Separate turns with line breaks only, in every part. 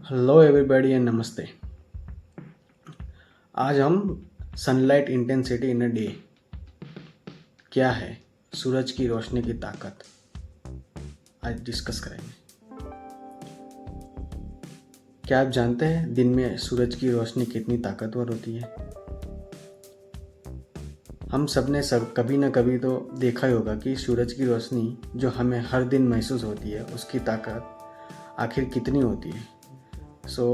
Hello everybody and नमस्ते। आज हम sunlight intensity in a day क्या है, सूरज की रोशनी की ताकत आज डिस्कस करेंगे। क्या आप जानते हैं दिन में सूरज की रोशनी कितनी ताकतवर होती है? हम सब ने कभी ना कभी तो देखा ही होगा कि सूरज की रोशनी जो हमें हर दिन महसूस होती है उसकी ताकत आखिर कितनी होती है। So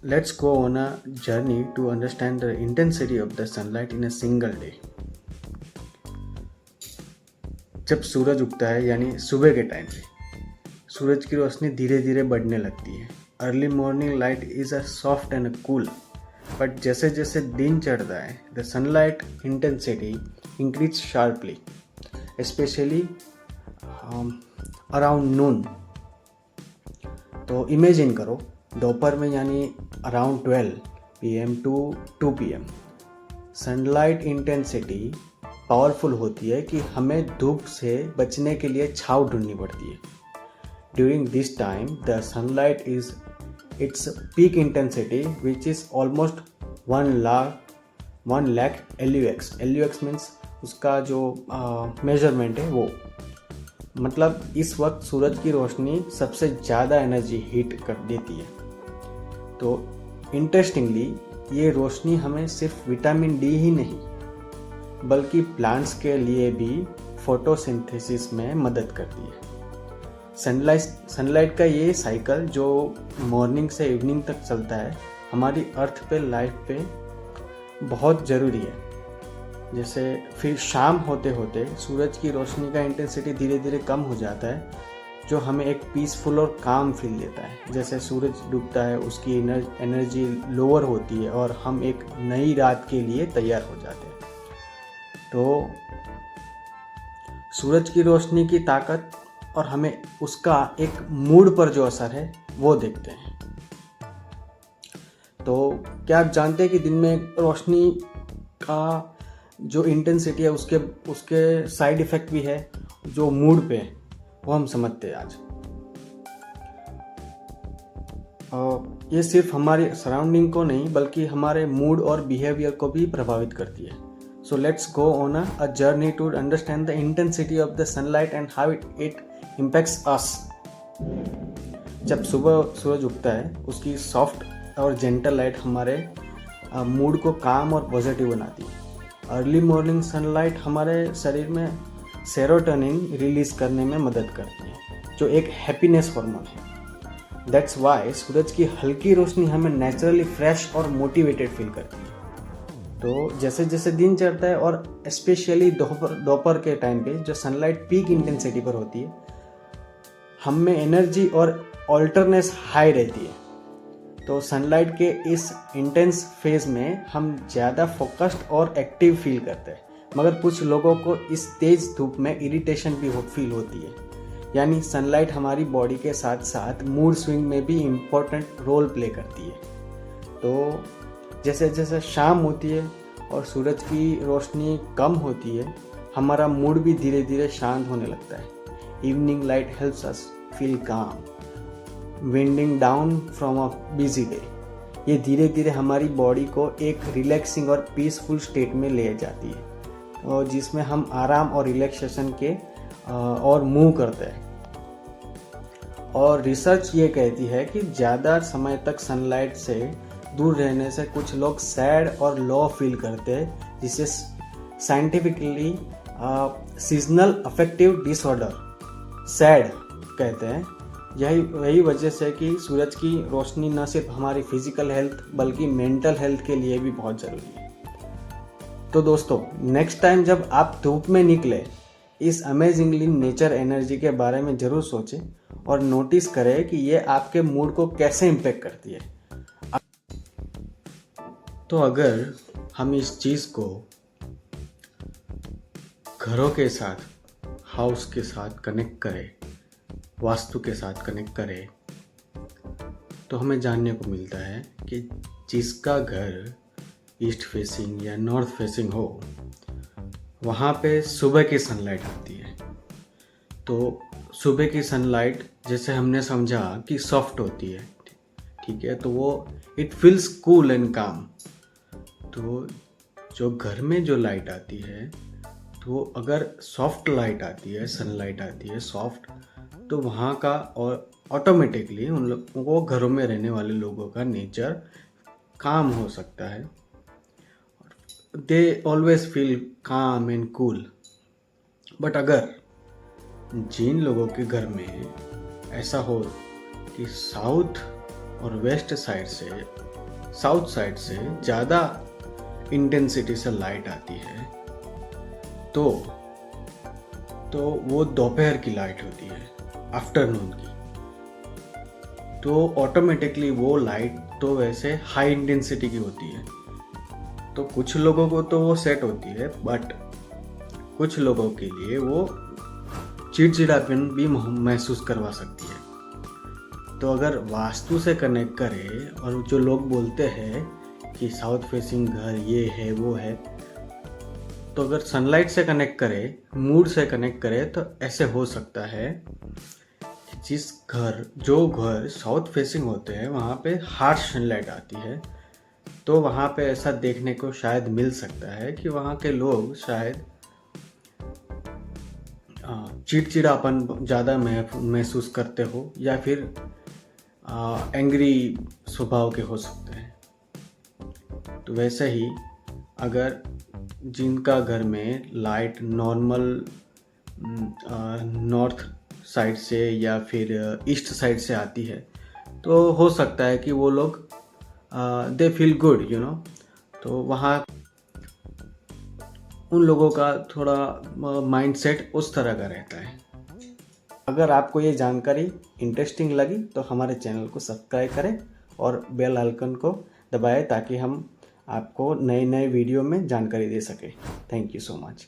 let's go on a journey to understand the intensity of the sunlight in a single day. जब सूरज उगता है यानी सुबह के टाइम पे सूरज की रोशनी धीरे धीरे बढ़ने लगती है। Early morning light is a soft and cool, but जैसे जैसे दिन चढ़ता है the sunlight intensity increase sharply, specially around noon. तो इमेजिन करो दोपहर में यानी around 12 PM to 2 PM sunlight intensity powerful होती है कि हमें धूप से बचने के लिए छांव ढूंढनी पड़ती है। During this time the sunlight is its peak intensity which is almost 1 lakh LUX। LUX means उसका जो मेजरमेंट है वो, मतलब इस वक्त सूरज की रोशनी सबसे ज़्यादा एनर्जी हीट कर देती है। तो इंटरेस्टिंगली ये रोशनी हमें सिर्फ विटामिन डी ही नहीं बल्कि प्लांट्स के लिए भी फोटोसिंथेसिस में मदद करती है। सनलाइट का ये साइकिल जो मॉर्निंग से इवनिंग तक चलता है हमारी अर्थ पे लाइफ पे बहुत ज़रूरी है। जैसे फिर शाम होते होते सूरज की रोशनी का इंटेंसिटी धीरे धीरे कम हो जाता है जो हमें एक पीसफुल और काम फील देता है। जैसे सूरज डूबता है उसकी एनर्जी लोअर होती है और हम एक नई रात के लिए तैयार हो जाते हैं। तो सूरज की रोशनी की ताकत और हमें उसका एक मूड पर जो असर है वो देखते हैं। तो क्या आप जानते हैं कि दिन में रोशनी का जो इंटेंसिटी है उसके साइड इफ़ेक्ट भी है जो मूड पे वो हम समझते हैं आज। ये सिर्फ हमारी सराउंडिंग को नहीं बल्कि हमारे मूड और बिहेवियर को भी प्रभावित करती है। So let's go on a journey to understand the intensity of the sunlight and how it impacts us. जब सुबह सूरज उगता है उसकी सॉफ्ट और जेंटल लाइट हमारे मूड को काम और पॉजिटिव बनाती है। अर्ली मॉर्निंग सनलाइट हमारे शरीर में सेरोटोनिन रिलीज करने में मदद करती है जो एक हैप्पीनेस हार्मोन है। दैट्स वाई सूरज की हल्की रोशनी हमें नेचुरली फ्रेश और मोटिवेटेड फील करती है। तो जैसे जैसे दिन चढ़ता है और स्पेशली दोपहर के टाइम पे जो सनलाइट पीक इंटेंसिटी पर होती है हम में एनर्जी और ऑल्टरनेस हाई रहती है। तो सनलाइट के इस इंटेंस फेज में हम ज़्यादा फोकस्ड और एक्टिव फील करते हैं, मगर कुछ लोगों को इस तेज़ धूप में इरिटेशन भी फील होती है। यानी सनलाइट हमारी बॉडी के साथ साथ मूड स्विंग में भी इम्पोर्टेंट रोल प्ले करती है। तो जैसे जैसे शाम होती है और सूरज की रोशनी कम होती है हमारा मूड भी धीरे धीरे शांत होने लगता है। Evening light helps us feel काम winding down from a busy day. ये धीरे धीरे हमारी बॉडी को एक रिलैक्सिंग और पीसफुल स्टेट में ले जाती है और जिसमें हम आराम और रिलैक्सेशन के और मूव करते हैं। और रिसर्च ये कहती है कि ज़्यादा समय तक सनलाइट से दूर रहने से कुछ लोग सैड और लो फील करते हैं, जिसे scientifically seasonal affective disorder sad कहते हैं। वही वजह से कि सूरज की रोशनी न सिर्फ हमारी फिजिकल हेल्थ बल्कि मेंटल हेल्थ के लिए भी बहुत ज़रूरी है। तो दोस्तों नेक्स्ट टाइम जब आप धूप में निकले इस अमेजिंगली नेचर एनर्जी के बारे में ज़रूर सोचें और नोटिस करें कि ये आपके मूड को कैसे इम्पेक्ट करती है। तो अगर हम इस चीज़ को घरों के साथ, हाउस के साथ कनेक्ट करें, वास्तु के साथ कनेक्ट करें, तो हमें जानने को मिलता है कि जिसका घर ईस्ट फेसिंग या नॉर्थ फेसिंग हो वहाँ पे सुबह की सनलाइट आती है। तो सुबह की सनलाइट जैसे हमने समझा कि सॉफ्ट होती है, ठीक है, तो वो इट फील्स कूल एंड काम। तो जो घर में जो लाइट आती है, तो अगर सॉफ्ट लाइट आती है, सनलाइट आती है सॉफ्ट, तो वहाँ का और ऑटोमेटिकली उन लोगों को, घरों में रहने वाले लोगों का नेचर काम हो सकता है। दे ऑलवेज फील काम एंड कूल। बट अगर जिन लोगों के घर में ऐसा हो कि साउथ और वेस्ट साइड से, साउथ साइड से ज़्यादा इंटेंसिटी से लाइट आती है, तो वो दोपहर की लाइट होती है, आफ्टरनून की, तो ऑटोमेटिकली वो लाइट तो वैसे हाई इंटेंसिटी की होती है। तो कुछ लोगों को तो वो सेट होती है, बट कुछ लोगों के लिए वो चिड़चिड़ापन भी महसूस करवा सकती है। तो अगर वास्तु से कनेक्ट करें, और जो लोग बोलते हैं कि साउथ फेसिंग घर ये है वो है, तो अगर सनलाइट से कनेक्ट करें, मूड से कनेक्ट करें, तो ऐसे हो सकता है कि जो घर साउथ फेसिंग होते हैं वहाँ पे हार्श सनलाइट आती है, तो वहाँ पे ऐसा देखने को शायद मिल सकता है कि वहाँ के लोग शायद चिड़चिड़ापन ज़्यादा महसूस करते हो, या फिर एंग्री स्वभाव के हो सकते हैं। तो वैसे ही अगर जिनका घर में लाइट नॉर्मल नॉर्थ साइड से या फिर ईस्ट साइड से आती है, तो हो सकता है कि वो लोग they feel good, you know. तो वहाँ उन लोगों का थोड़ा माइंडसेट उस तरह का रहता है। अगर आपको ये जानकारी इंटरेस्टिंग लगी तो हमारे चैनल को सब्सक्राइब करें और बेल आइकन को दबाएं, ताकि हम आपको नए नए वीडियो में जानकारी दे सकें। Thank you so much.